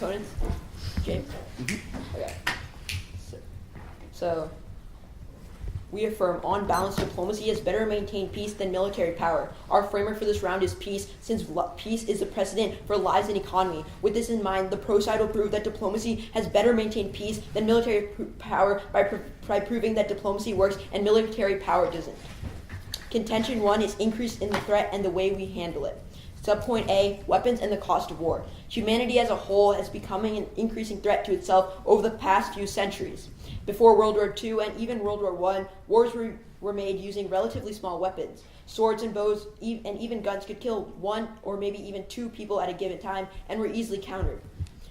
opponents? James? Okay. So, we affirm, on balance, diplomacy has better maintained peace than military power. Our framework for this round is peace, since peace is the precedent for lives and economy. With this in mind, the pro side will prove that diplomacy has better maintained peace than military power by proving that diplomacy works and military power doesn't. Contention 1 is increase in the threat and the way we handle it. Subpoint A, weapons and the cost of war. Humanity as a whole has becoming an increasing threat to itself over the past few centuries. Before World War II and even World War I, wars were made using relatively small weapons. Swords and bows and even guns could kill one or maybe even two people at a given time and were easily countered.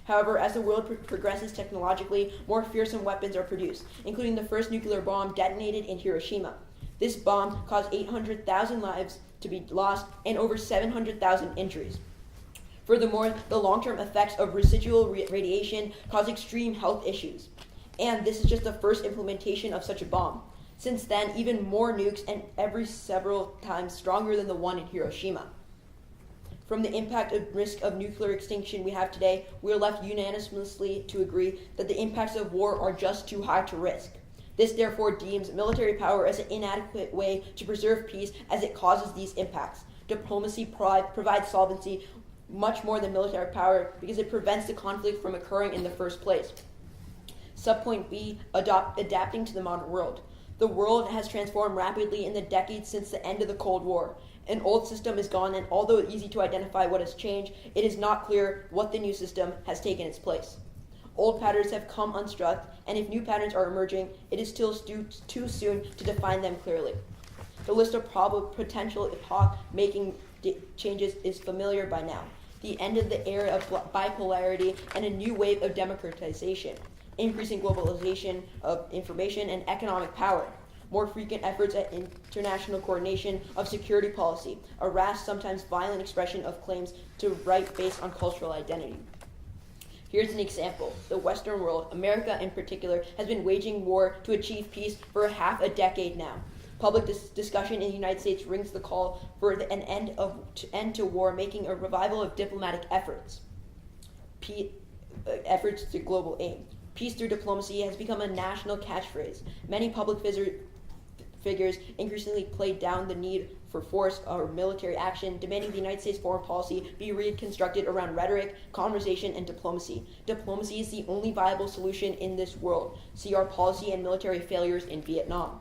However, as the world progresses technologically, more fearsome weapons are produced, including the first nuclear bomb detonated in Hiroshima. This bomb caused 800,000 lives to be lost and over 700,000 injuries. Furthermore, the long-term effects of residual radiation cause extreme health issues. And this is just the first implementation of such a bomb. Since then, even more nukes and every several times stronger than the one in Hiroshima. From the impact and risk of nuclear extinction we have today, we are left unanimously to agree that the impacts of war are just too high to risk. This therefore deems military power as an inadequate way to preserve peace as it causes these impacts. Diplomacy provides solvency much more than military power because it prevents the conflict from occurring in the first place. Subpoint B, adapting to the modern world. The world has transformed rapidly in the decades since the end of the Cold War. An old system is gone, and although easy to identify what has changed, it is not clear what the new system has taken its place. Old patterns have come unstruck, and if new patterns are emerging, it is still too soon to define them clearly. The list of potential epoch-making changes is familiar by now. The end of the era of bipolarity and a new wave of democratization, increasing globalization of information and economic power, more frequent efforts at international coordination of security policy, a rash, sometimes violent expression of claims to right based on cultural identity. Here's an example. The Western world, America in particular, has been waging war to achieve peace for half a decade now. Public discussion in the United States rings the call for an end to war, making a revival of diplomatic efforts. Efforts to global aim. Peace through diplomacy has become a national catchphrase. Many public figures increasingly play down the need for force or military action, demanding the United States foreign policy be reconstructed around rhetoric, conversation, and diplomacy. Diplomacy is the only viable solution in this world. See our policy and military failures in Vietnam.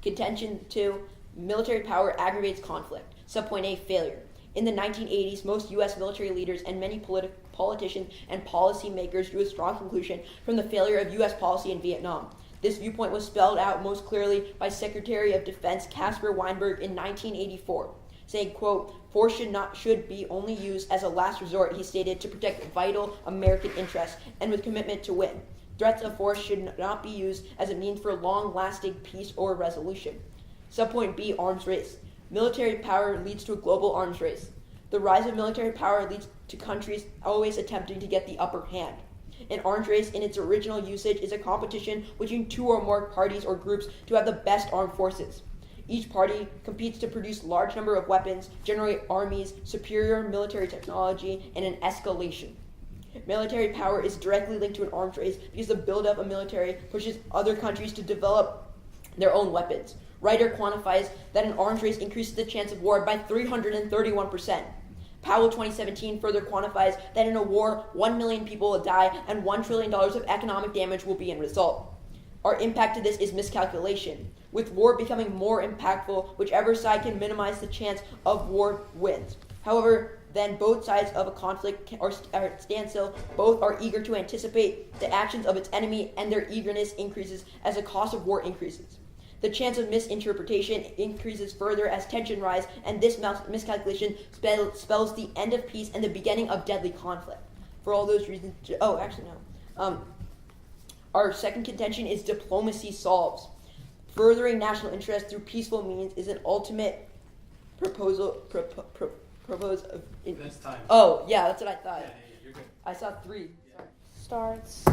Contention 2, military power aggravates conflict. Subpoint A, failure. In the 1980s, most U.S. military leaders and many politicians and policymakers drew a strong conclusion from the failure of U.S. policy in Vietnam. This viewpoint was spelled out most clearly by Secretary of Defense Caspar Weinberg in 1984, saying, quote, "Force should be only used as a last resort," he stated, "to protect vital American interests and with commitment to win. Threats of force should not be used as a means for long-lasting peace or resolution." Subpoint B, arms race. Military power leads to a global arms race. The rise of military power leads to countries always attempting to get the upper hand. An arms race in its original usage is a competition between two or more parties or groups to have the best armed forces. Each party competes to produce a large number of weapons, generate armies, superior military technology, and an escalation. Military power is directly linked to an arms race because the buildup of military pushes other countries to develop their own weapons. Ryder quantifies that an arms race increases the chance of war by 331%. Powell 2017 further quantifies that in a war, 1 million people will die and $1 trillion of economic damage will be in result. Our impact to this is miscalculation. With war becoming more impactful, whichever side can minimize the chance of war wins. However, then both sides of a conflict are at standstill. Both are eager to anticipate the actions of its enemy, and their eagerness increases as the cost of war increases. The chance of misinterpretation increases further as tension rises, and this miscalculation spells the end of peace and the beginning of deadly conflict. For all those reasons, our second contention is diplomacy solves. Furthering national interest through peaceful means is an ultimate proposal. That's time. Oh, yeah, that's what I thought. Yeah, you're good. I saw 3. Yeah. Starts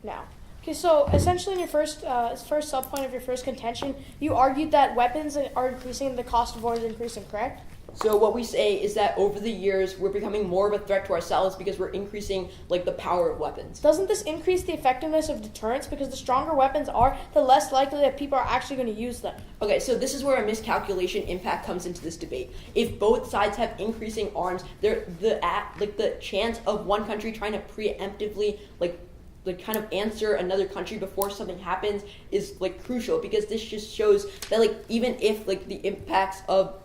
now. Okay, so essentially in your first subpoint of your first contention, you argued that weapons are increasing and the cost of war is increasing, correct? So what we say is that over the years, we're becoming more of a threat to ourselves because we're increasing like the power of weapons. Doesn't this increase the effectiveness of deterrence? Because the stronger weapons are, the less likely that people are actually going to use them. Okay, so this is where a miscalculation impact comes into this debate. If both sides have increasing arms, the chance of one country trying to preemptively kind of answer another country before something happens is like crucial, because this just shows that like even if like the impacts of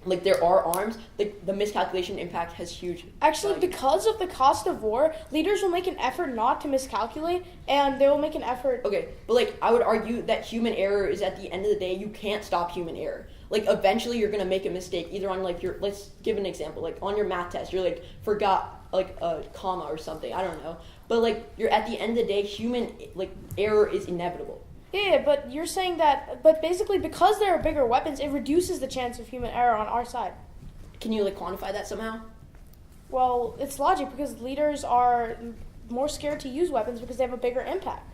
like there are arms, the miscalculation impact has huge Actually, value. because of the cost of war, leaders will make an effort not to miscalculate, and they will make an effort. Okay, but like I would argue that human error is, at the end of the day, you can't stop human error. Like eventually you're gonna make a mistake either on like let's give an example, like on your math test you're like forgot like a comma or something, I don't know, but like you're at the end of the day human like error is inevitable. Yeah, but you're saying that, but basically because there are bigger weapons, it reduces the chance of human error on our side. Can you like quantify that somehow? Well, it's logic, because leaders are more scared to use weapons because they have a bigger impact.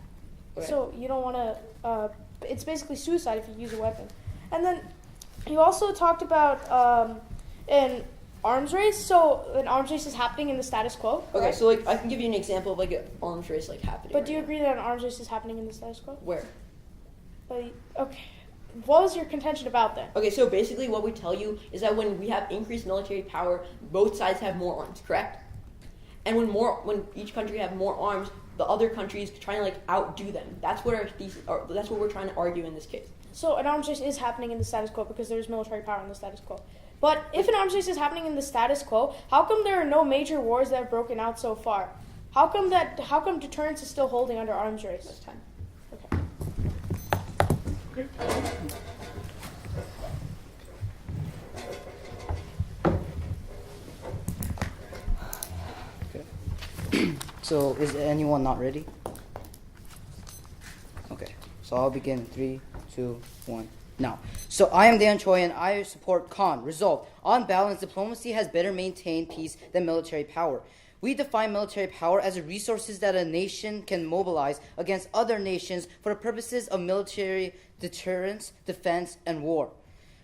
Okay. So you don't want to, it's basically suicide if you use a weapon. And then you also talked about an arms race. So an arms race is happening in the status quo. Okay, right? so like I can give you an example of like an arms race like happening. But right do you now. agree that an arms race is happening in the status quo? Where? Okay. What was your contention about that? Okay, so basically what we tell you is that when we have increased military power, both sides have more arms, correct? And when each country have more arms, the other countries trying to like outdo them. That's what that's what we're trying to argue in this case. So an arms race is happening in the status quo because there's military power in the status quo. But if an arms race is happening in the status quo, how come there are no major wars that have broken out so far? How come deterrence is still holding under arms race? That's time. Okay. So, is anyone not ready? Okay, so I'll begin in 3, 2, 1. Now, so I am Dan Choi and I support Khan. Resolved. On balance, diplomacy has better maintained peace than military power. We define military power as the resources that a nation can mobilize against other nations for the purposes of military deterrence, defense, and war.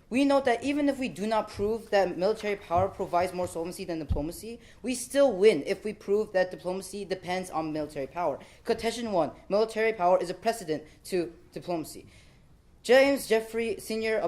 We note that even if we do not prove that military power provides more solvency than diplomacy, we still win if we prove that diplomacy depends on military power. Contention 1, military power is a precedent to diplomacy. James Jeffrey, senior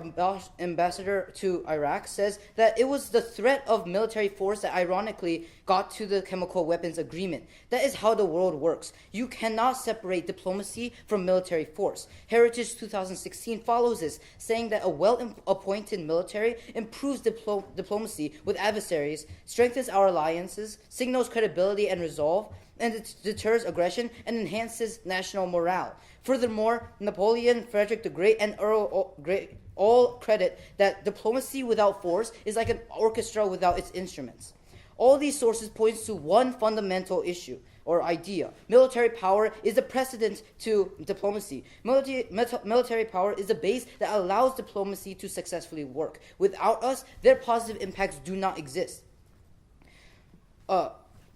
ambassador to Iraq, says that it was the threat of military force that ironically got to the chemical weapons agreement. That is how the world works. You cannot separate diplomacy from military force. Heritage 2016 follows this, saying that a well-appointed military improves diplomacy with adversaries, strengthens our alliances, signals credibility and resolve, and it deters aggression and enhances national morale. Furthermore, Napoleon, Frederick the Great, and Earl Grey all credit that diplomacy without force is like an orchestra without its instruments. All these sources point to one fundamental issue or idea. Military power is the precedent to diplomacy. Military power is the base that allows diplomacy to successfully work. Without us, their positive impacts do not exist.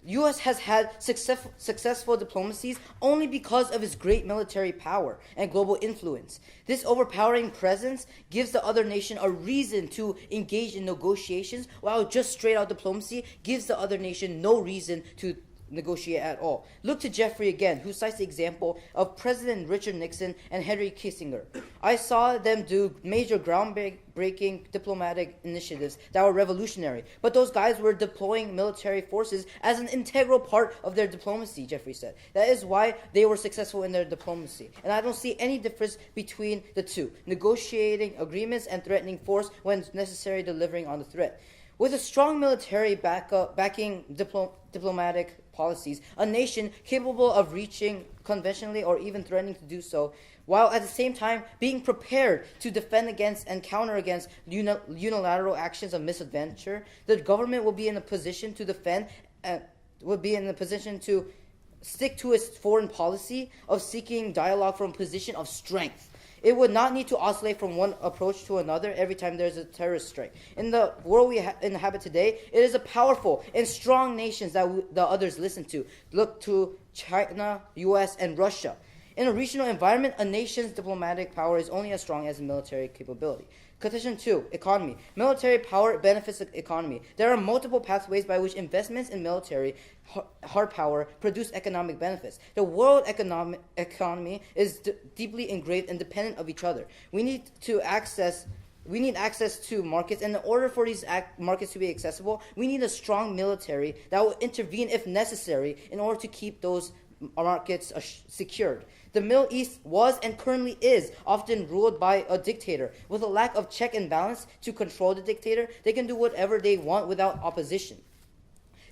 U.S. has had successful diplomacies only because of its great military power and global influence. This overpowering presence gives the other nation a reason to engage in negotiations, while just straight-out diplomacy gives the other nation no reason to negotiate at all. Look to Jeffrey again, who cites the example of President Richard Nixon and Henry Kissinger. I saw them do major groundbreaking diplomatic initiatives that were revolutionary, but those guys were deploying military forces as an integral part of their diplomacy, Jeffrey said. That is why they were successful in their diplomacy. And I don't see any difference between the two, negotiating agreements and threatening force when necessary, delivering on the threat. With a strong military backing diplomatic policies, a nation capable of reaching conventionally or even threatening to do so, while at the same time being prepared to defend against and counter against unilateral actions of misadventure, the government will be in a position to defend, will be in a position to stick to its foreign policy of seeking dialogue from a position of strength. It would not need to oscillate from one approach to another every time there's a terrorist strike. In the world we inhabit today, it is a powerful and strong nations that the others listen to. Look to China, U.S., and Russia. In a regional environment, a nation's diplomatic power is only as strong as its military capability. Condition 2, economy. Military power benefits the economy. There are multiple pathways by which investments in military hard power produce economic benefits. The world economy is deeply engraved and dependent of each other. We need access to markets, and in order for these markets to be accessible, we need a strong military that will intervene if necessary in order to keep those markets secured. The Middle East was and currently is often ruled by a dictator. With a lack of check and balance to control the dictator, they can do whatever they want without opposition.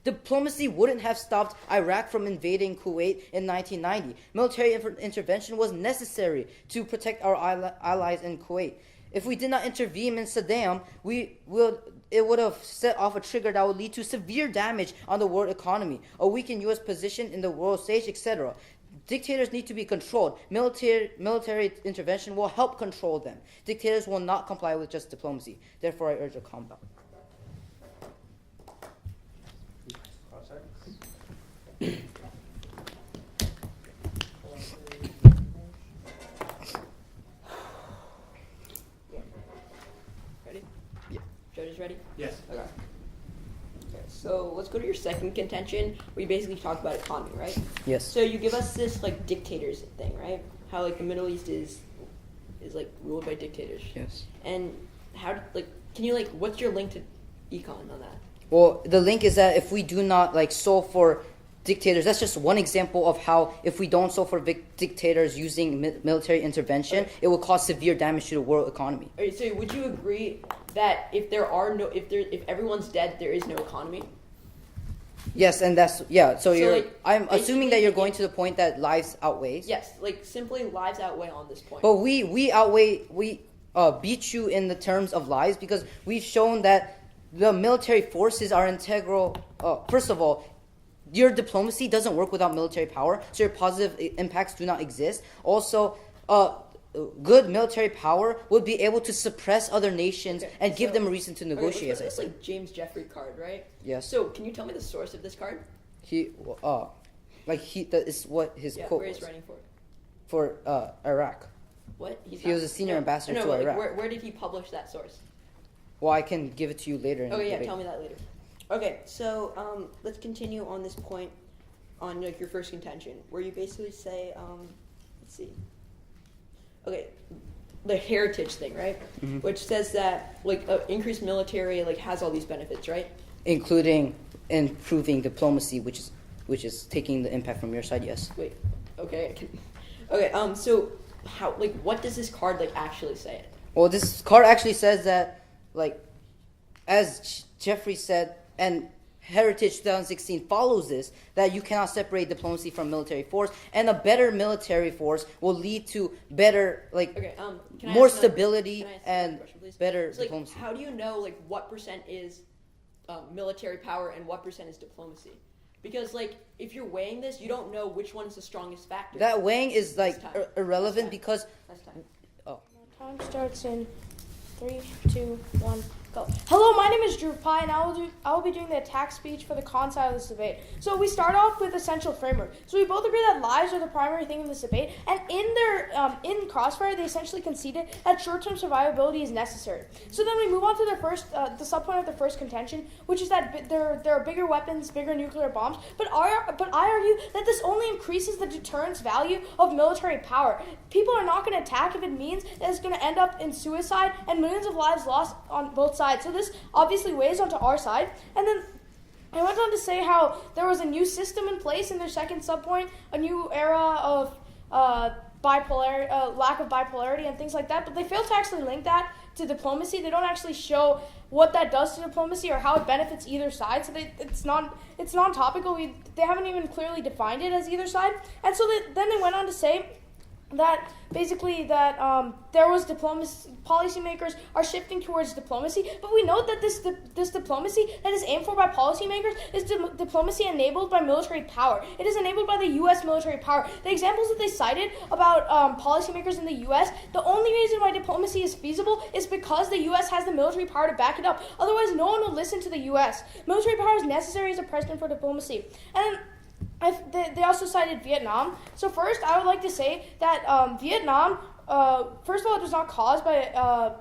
Diplomacy wouldn't have stopped Iraq from invading Kuwait in 1990. Military intervention was necessary to protect our allies in Kuwait. If we did not intervene in Saddam, it would have set off a trigger that would lead to severe damage on the world economy, a weakened U.S. position in the world stage, etc. Dictators need to be controlled. Military intervention will help control them. Dictators will not comply with just diplomacy. Therefore, I urge a calm down. Ready? Yeah. Judges ready? Yes. Okay. So let's go to your second contention. We basically talked about economy, right? Yes. So you give us this like dictators thing, right? How like the Middle East is like ruled by dictators. Yes. And how can you what's your link to econ on that? Well, the link is that if we do not solve for dictators, that's just one example of how if we don't solve for dictators using military intervention, Okay. it will cause severe damage to the world economy. Okay, so would you agree that if everyone's dead, there is no economy? Yes, and So, I'm assuming that you're basically- going to the point that lives outweighs. Yes, simply lives outweigh on this point. But we beat you in the terms of lives because we've shown that the military forces are integral. First of all, your diplomacy doesn't work without military power, so your positive impacts do not exist. Also, good military power would be able to suppress other nations and give them a reason to negotiate. Okay, let's this James Jeffrey card, right? Yes. So can you tell me the source of this card? That is what his quote where he's was running for. For Iraq. What? He was a senior ambassador to Iraq. Where did he publish that source? Well, I can give it to you later. Tell me that later. Okay, so let's continue on this point, on your first contention, where you basically say, let's see. Okay, the heritage thing, right? Mm-hmm. Which says that increased military has all these benefits, right? Including improving diplomacy, which is taking the impact from your side. Yes. Wait. Okay. Okay. So how what does this card actually say? Well, this card actually says that as Jeffrey said, and Heritage 2016 follows this, that you cannot separate diplomacy from military force, and a better military force will lead to better, more stability and better diplomacy. How do you know, what percent is military power and what percent is diplomacy? Because, if you're weighing this, you don't know which one is the strongest factor. That weighing is, irrelevant because... Last time. Oh. Time starts in 3, 2, 1, go. Hello, my name is Drew Pye, and I will be doing the attack speech for the con side of this debate. So we start off with essential framework. So we both agree that lives are the primary thing in this debate, and in Crossfire, they essentially conceded that short-term survivability is necessary. So then we move on to the subpoint of the first contention, which is that there are bigger weapons, bigger nuclear bombs, but I argue that this only increases the deterrence value of military power. People are not going to attack if it means that it's going to end up in suicide and millions of lives lost on both sides. So this obviously weighs onto our side. And then I went on to say how there was a new system in place in their second subpoint, a new era of lack of bipolarity and things like that. But they failed to actually link that to diplomacy. They don't actually show what that does to diplomacy or how it benefits either side. So it's non-topical. They haven't even clearly defined it as either side. And so then they went on to say that basically there was diplomacy, policymakers are shifting towards diplomacy, but we know that this diplomacy that is aimed for by policymakers is diplomacy enabled by military power. It is enabled by the U.S. military power. The examples that they cited about policymakers in the U.S., the only reason why diplomacy is feasible is because the U.S. has the military power to back it up. Otherwise, no one will listen to the U.S. Military power is necessary as a precedent for diplomacy. And they also cited Vietnam. So first, I would like to say that Vietnam, first of all, it was not caused by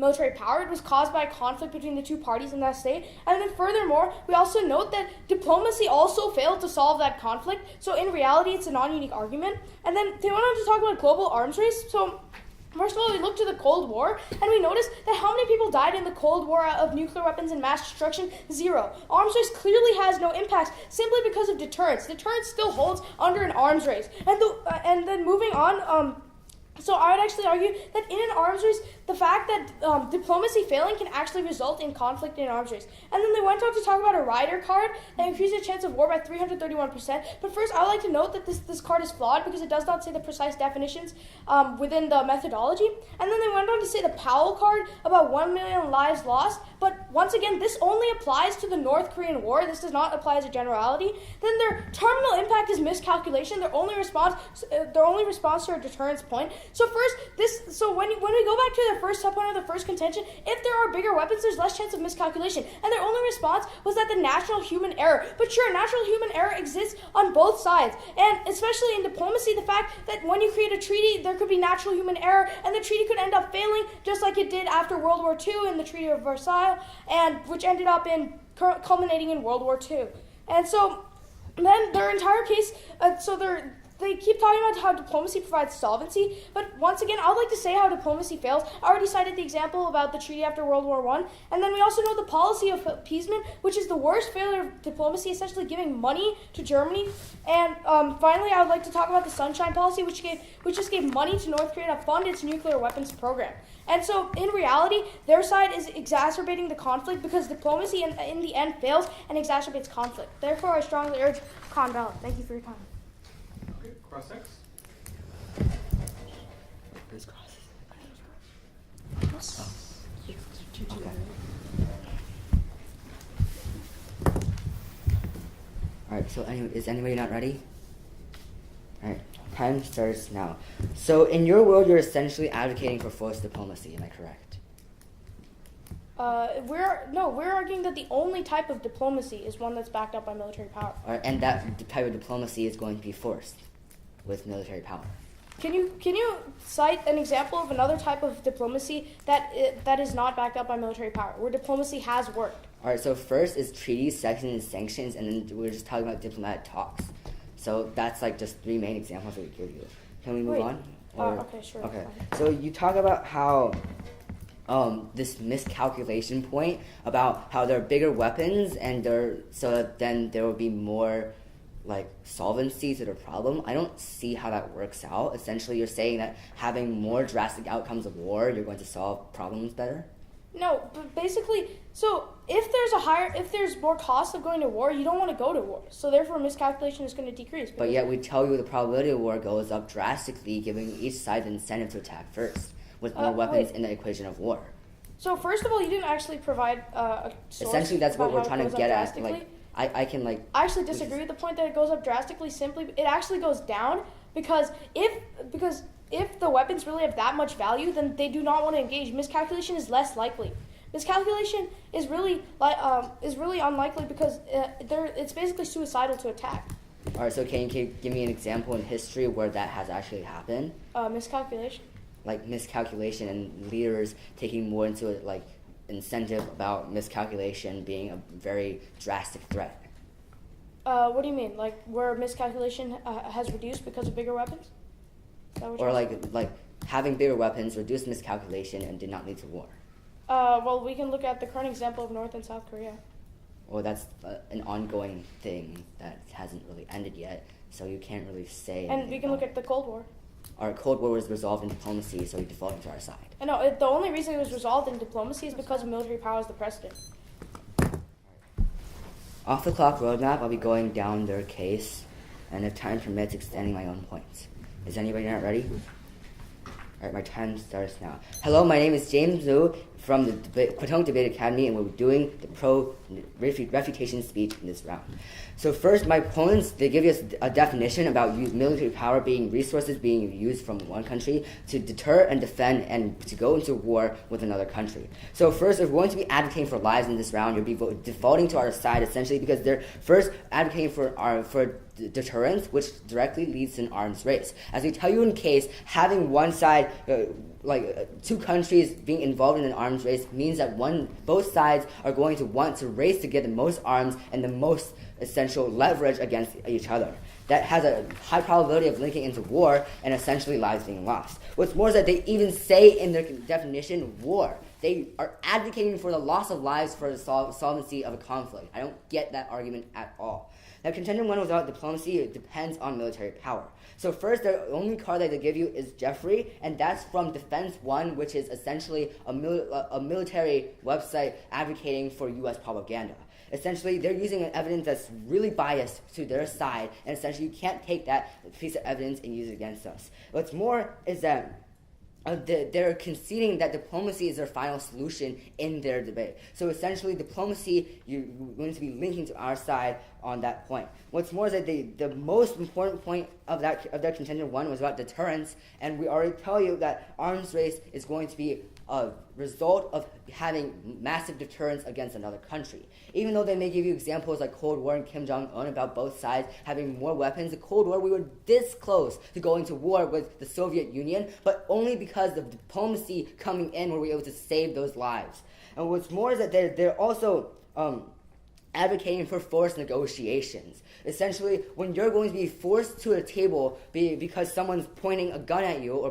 military power. It was caused by a conflict between the two parties in that state. And then furthermore, we also note that diplomacy also failed to solve that conflict. So in reality, it's a non-unique argument. And then they went on to talk about global arms race. So first of all, we looked to the Cold War, and we noticed that how many people died in the Cold War of nuclear weapons and mass destruction? 0. Arms race clearly has no impact simply because of deterrence. Deterrence still holds under an arms race. And then moving on, so I would actually argue that in an arms race, the fact that diplomacy failing can actually result in conflict in an arms race. And then they went on to talk about a rider card that increases the chance of war by 331%. But first, I would like to note that this card is flawed because it does not say the precise definitions within the methodology. And then they went on to say the Powell card about 1 million lives lost. But once again, this only applies to the North Korean War. This does not apply as a generality. Then their terminal impact is miscalculation. Their only response to a deterrence point. So when we go back to their first subpoint of the first contention, if there are bigger weapons, there's less chance of miscalculation. And their only response was that the natural human error. But sure, natural human error exists on both sides. And especially in diplomacy, the fact that when you create a treaty, there could be natural human error, and the treaty could end up failing, just like it did after World War II in the Treaty of Versailles, and which ended up in culminating in World War II. And so then their entire case, they keep talking about how diplomacy provides solvency, but once again, I would like to say how diplomacy fails. I already cited the example about the treaty after World War I, and then we also know the policy of appeasement, which is the worst failure of diplomacy, essentially giving money to Germany. And finally, I would like to talk about the Sunshine Policy, which just gave money to North Korea to fund its nuclear weapons program. And so, in reality, their side is exacerbating the conflict because diplomacy in the end fails and exacerbates conflict. Therefore, I strongly urge con ballot. Thank you for your time. Okay, cross X. Alright, so is anybody not ready? Alright, time starts now. So in your world, you're essentially advocating for forced diplomacy, am I correct? We're arguing that the only type of diplomacy is one that's backed up by military power. Alright, and that type of diplomacy is going to be forced with military power. Can you cite an example of another type of diplomacy that is not backed up by military power, where diplomacy has worked? Alright, so first is treaties, second is sanctions, and then we're just talking about diplomatic talks. So that's like just 3 main examples that we give you. Can we move on? Okay, sure. Okay, Fine. so you talk about how this miscalculation point about how there are bigger weapons and then there will be more like solvency to the problem. I don't see how that works out. Essentially, you're saying that having more drastic outcomes of war, you're going to solve problems better? No, but basically, so if there's more cost of going to war, you don't want to go to war. So therefore, miscalculation is going to decrease. But yet we tell you the probability of war goes up drastically, giving each side the incentive to attack first, with more weapons in the equation of war. So first of all, you didn't actually provide a source. Essentially, that's what about we're how it trying to goes up get at. drastically. Like, I can like. I actually disagree with the point that it goes up drastically. Simply, it actually goes down because if the weapons really have that much value, then they do not want to engage. Miscalculation is less likely. Miscalculation is really unlikely because it's basically suicidal to attack. All right, so can you give me an example in history where that has actually happened? Miscalculation. Like miscalculation and leaders taking more into it, like incentive about miscalculation being a very drastic threat. What do you mean? Like where miscalculation has reduced because of bigger weapons? Is that what Or you're saying? like having bigger weapons reduced miscalculation and did not lead to war. Well, we can look at the current example of North and South Korea. Well, that's an ongoing thing that hasn't really ended yet, so you can't really say. And we can look at the Cold War. Our Cold War was resolved in diplomacy, so we defaulted to our side. I know, the only reason it was resolved in diplomacy is because of military power as the precedent. Off the clock roadmap, I'll be going down their case, and if time permits, extending my own points. Is anybody not ready? Alright, my time starts now. Hello, my name is James Liu from the Potomac Debate Academy, and we're doing the pro-refutation speech in this round. So first, my opponents, they give us a definition about military power being resources being used from one country to deter and defend and to go into war with another country. So first, if we're going to be advocating for lives in this round, you'll be defaulting to our side essentially because they're first advocating for deterrence, which directly leads to an arms race. As we tell you in case, having one side, two countries being involved in an arms arms race means that both sides are going to want to race to get the most arms and the most essential leverage against each other. That has a high probability of linking into war and essentially lives being lost. What's more is that they even say in their definition, war. They are advocating for the loss of lives for the solvency of a conflict. I don't get that argument at all. Now, contention one without diplomacy depends on military power. So first, the only card that they give you is Jeffrey, and that's from Defense One, which is essentially a military website advocating for U.S. propaganda. Essentially, they're using an evidence that's really biased to their side, and essentially you can't take that piece of evidence and use it against us. What's more is that they're conceding that diplomacy is their final solution in their debate. So essentially, diplomacy, you're going to be linking to our side on that point. What's more is that the most important point of their contention one was about deterrence, and we already tell you that arms race is going to be a result of having massive deterrence against another country. Even though they may give you examples like Cold War and Kim Jong-un about both sides having more weapons, the Cold War, we were this close to going to war with the Soviet Union, but only because of diplomacy coming in were we able to save those lives. And what's more is that they're also advocating for forced negotiations. Essentially, when you're going to be forced to a table because someone's pointing a gun at you or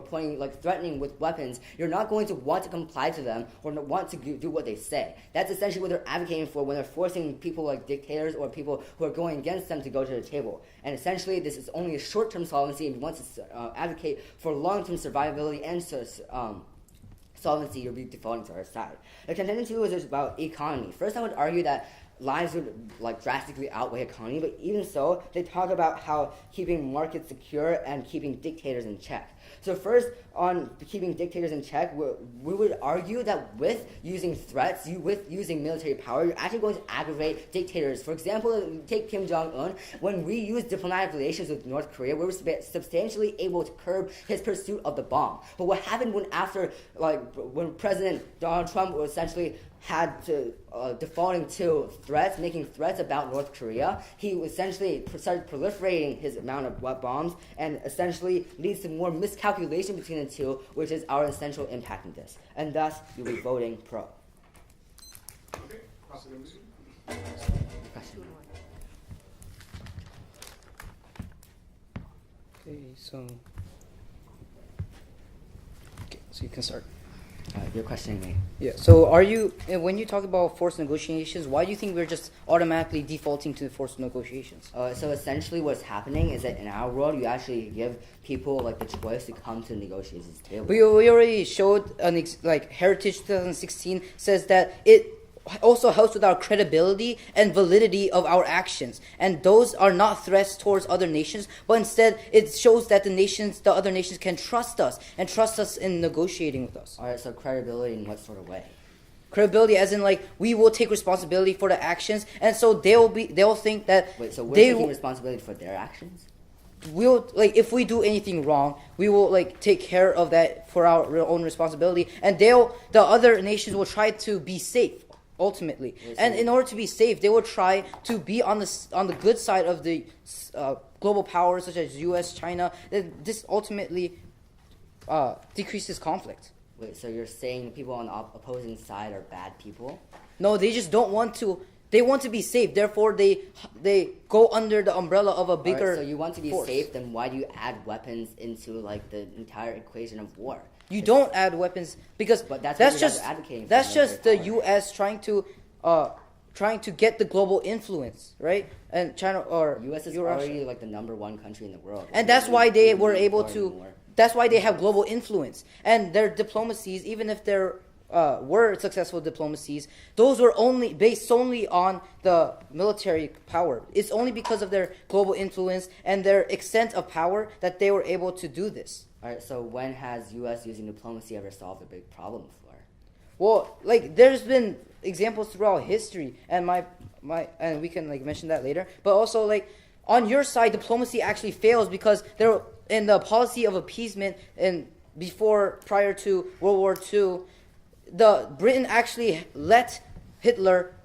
threatening with weapons, you're not going to want to comply to them or want to do what they say. That's essentially what they're advocating for when they're forcing people like dictators or people who are going against them to go to the table. And essentially, this is only a short-term solvency, and once it's advocate for long-term survivability and solvency, you'll be defaulting to our side. The contention two is about economy. First, I would argue that lives would drastically outweigh economy, but even so, they talk about how keeping markets secure and keeping dictators in check. So first, on keeping dictators in check, we would argue that with using threats, with using military power, you're actually going to aggravate dictators. For example, take Kim Jong-un. When we used diplomatic relations with North Korea, we were substantially able to curb his pursuit of the bomb. But what happened when President Donald Trump essentially had to defaulting to threats, making threats about North Korea, he essentially started proliferating his amount of bombs and essentially leads to more miscalculation between the two, which is our essential impact in this. And thus, you'll be voting pro. Okay, cross it over. Okay, so you can start. You're questioning me. Yeah. So when you talk about forced negotiations, why do you think we're just automatically defaulting to forced negotiations? So essentially what's happening is that in our world, you actually give people the choice to come to the negotiations table. We already showed Heritage 2016 says that it also helps with our credibility and validity of our actions. And those are not threats towards other nations, but instead it shows that the other nations can trust us and trust us in negotiating with us. Alright, so credibility in what sort of way? Credibility as in we will take responsibility for the actions, and so they'll think that so we're taking responsibility for their actions? We'll if we do anything wrong, we will take care of that for our own responsibility, and the other nations will try to be safe. Ultimately, and in order to be safe, they will try to be on the good side of the global powers such as U.S., China. This ultimately decreases conflict. Wait, so you're saying people on the opposing side are bad people? No, they just don't want to. They want to be safe. Therefore, they go under the umbrella of a bigger. So you want to be force. safe, then why do you add weapons into the entire equation of war? You don't add weapons because that's just the U.S. trying to get the global influence, right? And China or U.S. is already the number one country in the world, and that's why they were able to. That's why they have global influence, and their diplomacies, even if there were successful diplomacies, those were based solely on the military power. It's only because of their global influence and their extent of power that they were able to do this. All right, so when has U.S. using diplomacy ever solved a big problem before? Well, there's been examples throughout history, and and we can mention that later. But also, on your side, diplomacy actually fails because they're in the policy of appeasement, and prior to World War II, Britain actually let Hitler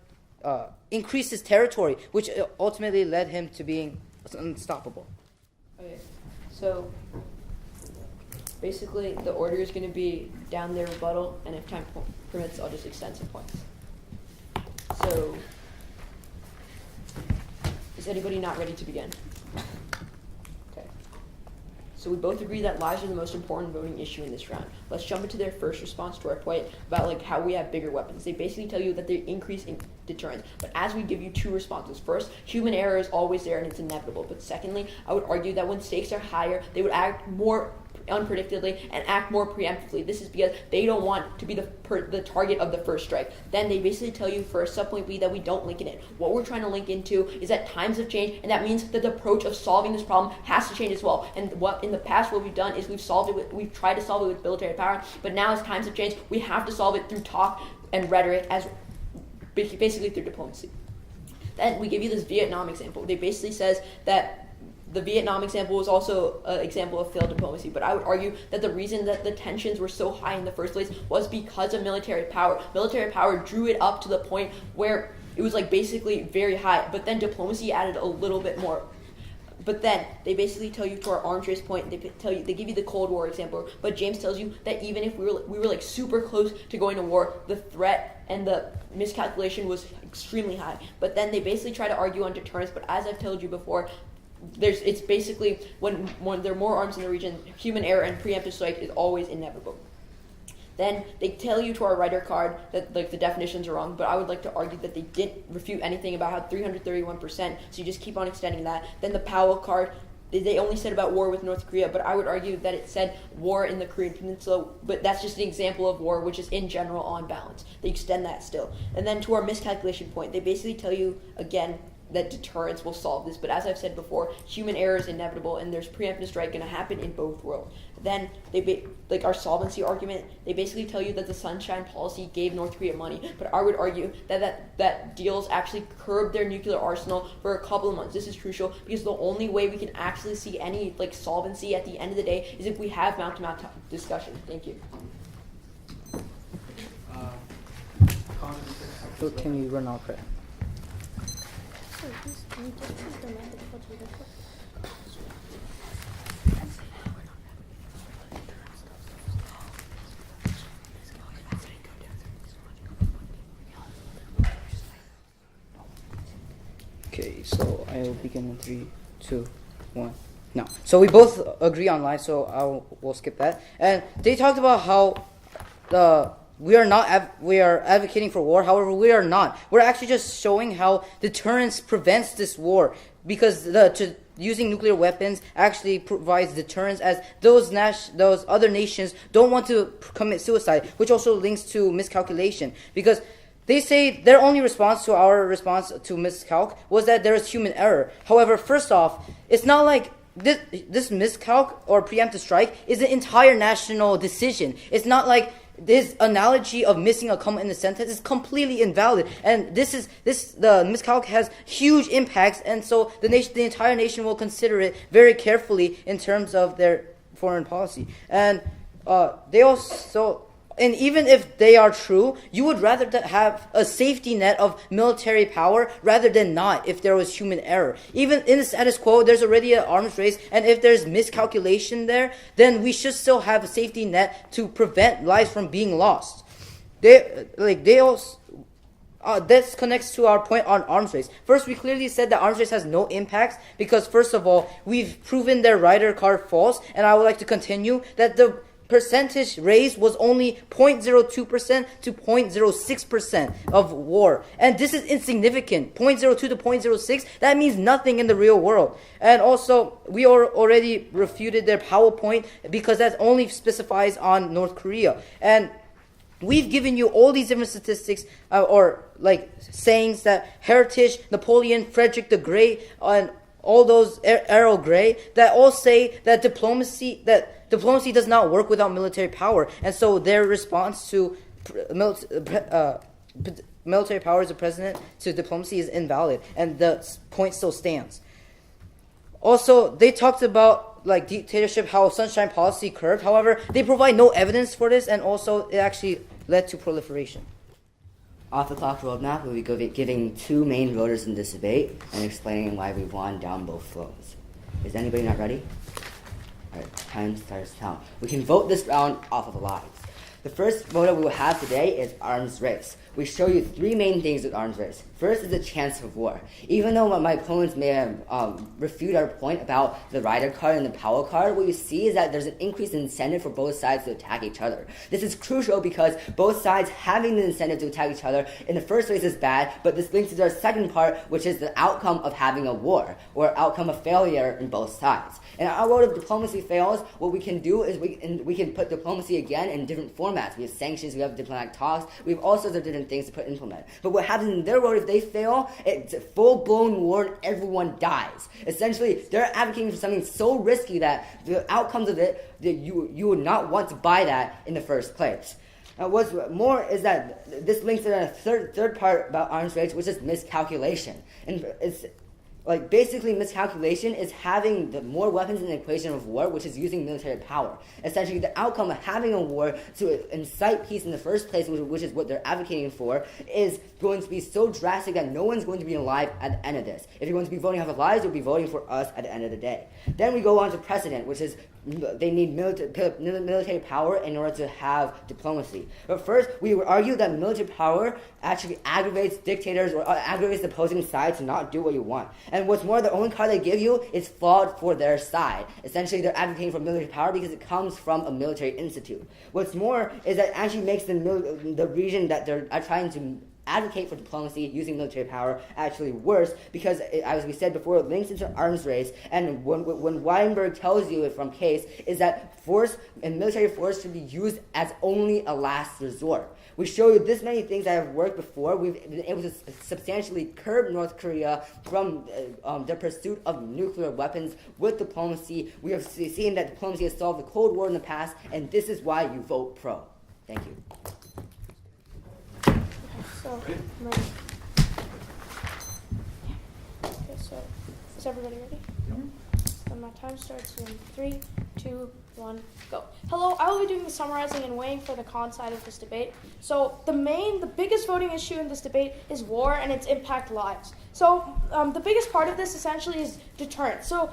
increase his territory, which ultimately led him to being unstoppable. Okay, so Basically, the order is going to be down their rebuttal, and if time permits, I'll just extend some points. So, is anybody not ready to begin? Okay. So we both agree that lives are the most important voting issue in this round. Let's jump into their first response to our point about like how we have bigger weapons. They basically tell you that they increase in deterrence. But as we give you two responses, first, human error is always there and it's inevitable. But secondly, I would argue that when stakes are higher, they would act more unpredictably and act more preemptively. This is because they don't want to be the target of the first strike. Then they basically tell you for subpoint B that we don't link it in. What we're trying to link into is that times have changed, and that means that the approach of solving this problem has to change as well. And what in the past what we've done is we've tried to solve it with military power, but now as times have changed, we have to solve it through talk and rhetoric, as basically through diplomacy. Then we give you this Vietnam example. They basically says that the Vietnam example was also an example of failed diplomacy, but I would argue that the reason that the tensions were so high in the first place was because of military power. Military power drew it up to the point where it was like basically very high, but then diplomacy added a little bit more. But then they basically tell you to our arms race point. They give you the Cold War example. But James tells you that even if we were like super close to going to war, the threat and the miscalculation was extremely high. But then they basically try to argue on deterrence. But as I've told you before, it's basically when there are more arms in the region, human error and preemptive strike is always inevitable. Then they tell you to our writer card that like the definitions are wrong, but I would like to argue that they didn't refute anything about how 331%, so you just keep on extending that. Then the Powell card, they only said about war with North Korea, but I would argue that it said war in the Korean Peninsula, but that's just an example of war, which is in general on balance. They extend that still. And then to our miscalculation point, they basically tell you, again, that deterrence will solve this, but as I've said before, human error is inevitable, and there's preemptive strike going to happen in both worlds. Then like our solvency argument, they basically tell you that the Sunshine Policy gave North Korea money, but I would argue that deals actually curbed their nuclear arsenal for a couple of months. This is crucial because the only way we can actually see any like solvency at the end of the day is if we have mount-to-mount discussion. Thank you. So can we run out prayer? Okay, so I will begin in 3, 2, 1. No. So we both agree on life, so we'll skip that. And they talked about how we are advocating for war. However, we are not. We're actually just showing how deterrence prevents this war, because using nuclear weapons actually provides deterrence, as those other nations don't want to commit suicide, which also links to miscalculation, because they say their only response to our response to miscalc was that there is human error. However, first off, it's not like this miscalc or preemptive strike is an entire national decision. It's not like this analogy of missing a comma in the sentence is completely invalid, and the miscalc has huge impacts, and so the entire nation will consider it very carefully in terms of their foreign policy. And and even if they are true, you would rather have a safety net of military power rather than not if there was human error. Even in the status quo, there's already an arms race, and if there's miscalculation there, then we should still have a safety net to prevent lives from being lost. This connects to our point on arms race. First, we clearly said that arms race has no impacts because, first of all, we've proven their writer card false, and I would like to continue that the percentage raised was only 0.02% to 0.06% of war. And this is insignificant. 0.02 to 0.06, that means nothing in the real world. And also, we already refuted their PowerPoint because that only specifies on North Korea. And we've given you all these different statistics or like sayings that Heritage, Napoleon, Frederick the Great, and all those Errol Gray that all say that diplomacy does not work without military power, and so their response to military power as a president to diplomacy is invalid, and the point still stands. Also, they talked about like dictatorship, how Sunshine Policy curbed. However, they provide no evidence for this, and also it actually led to proliferation. Off the clock roadmap, we'll be giving two main voters in this debate and explaining why we won down both flows. Is anybody not ready? Alright, time starts now. We can vote this round off of the lives. The first vote we will have today is arms race. We show you three main things with arms race. First is the chance of war. Even though my opponents may have refute our point about the rider card and the power card, what you see is that there's an increased incentive for both sides to attack each other. This is crucial because both sides having the incentive to attack each other in the first place is bad, but this links to our second part, which is the outcome of having a war, or outcome of failure in both sides. And our road of diplomacy fails, what we can do is we can put diplomacy again in different formats. We have sanctions, we have diplomatic talks, we have all sorts of different things to implement. But what happens in their road, if they fail, it's a full-blown war and everyone dies. Essentially, they're advocating for something so risky that the outcomes of it, that you would not want to buy that in the first place. Now, what's more is that this links to the third part about arms race, which is miscalculation. And it's like basically miscalculation is having the more weapons in the equation of war, which is using military power. Essentially, the outcome of having a war to incite peace in the first place, which is what they're advocating for, is going to be so drastic that no one's going to be alive at the end of this. If you're going to be voting off of lives, you'll be voting for us at the end of the day. Then we go on to precedent, which is they need military power in order to have diplomacy. But first, we would argue that military power actually aggravates dictators or aggravates the opposing side to not do what you want. And what's more, the only card they give you is flawed for their side. Essentially, they're advocating for military power because it comes from a military institute. What's more is that it actually makes the region that they're trying to advocate for diplomacy using military power actually worse because, as we said before, it links into arms race. And when Weinberg tells you from Case is that force and military force should be used as only a last resort. We show you this many things that have worked before. We've been able to substantially curb North Korea from their pursuit of nuclear weapons with diplomacy. We have seen that diplomacy has solved the Cold War in the past, and this is why you vote pro. Thank you. So, I'm ready. Okay, so is everybody ready? Then my time starts in 3, 2, 1, go. Hello, I will be doing the summarizing and weighing for the con side of this debate. So the biggest voting issue in this debate is war and its impact lives. So the biggest part of this essentially is deterrence. So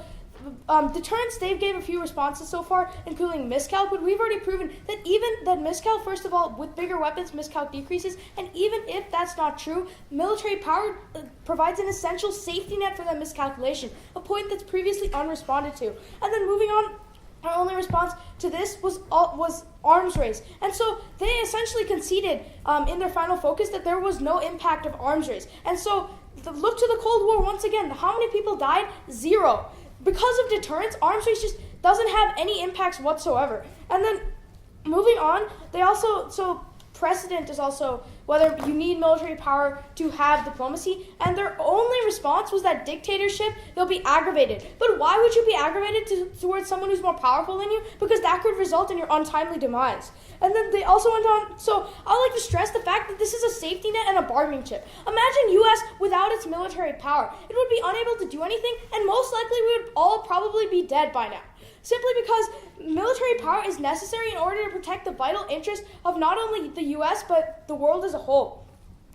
deterrence, Dave gave a few responses so far, including miscal, but we've already proven that miscal, first of all, with bigger weapons, miscal decreases, and even if that's not true, military power provides an essential safety net for that miscalculation, a point that's previously unresponded to. And then moving on, our only response to this was arms race. And so they essentially conceded in their final focus that there was no impact of arms race. And so look to the Cold War once again. How many people died? 0. Because of deterrence, arms race just doesn't have any impacts whatsoever. And then moving on, so precedent is also whether you need military power to have diplomacy, and their only response was that dictatorship, they'll be aggravated. But why would you be aggravated towards someone who's more powerful than you? Because that could result in your untimely demise. And then they also went on, so I would like to stress the fact that this is a safety net and a bargaining chip. Imagine U.S. without its military power. It would be unable to do anything, and most likely we would all probably be dead by now. Simply because military power is necessary in order to protect the vital interests of not only the U.S., but the world as a whole.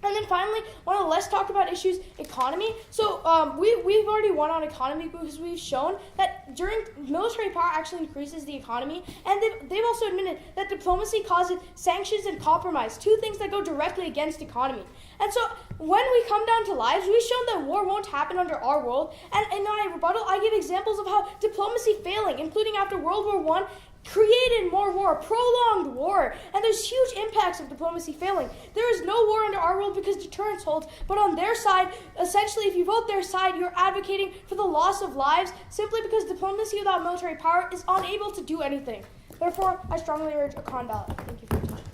And then finally, one of the less talked about issues, economy. So we've already won on economy because we've shown that during military power actually increases the economy. And they've also admitted that diplomacy causes sanctions and compromise, 2 things that go directly against economy. And so when we come down to lives, we've shown that war won't happen under our world. And in my rebuttal, I give examples of how diplomacy failing, including after World War I, created more war, prolonged war, and there's huge impacts of diplomacy failing. There is no war under our world because deterrence holds, but on their side, essentially, if you vote their side, you're advocating for the loss of lives simply because diplomacy without military power is unable to do anything. Therefore, I strongly urge a con ballot. Thank you for your time.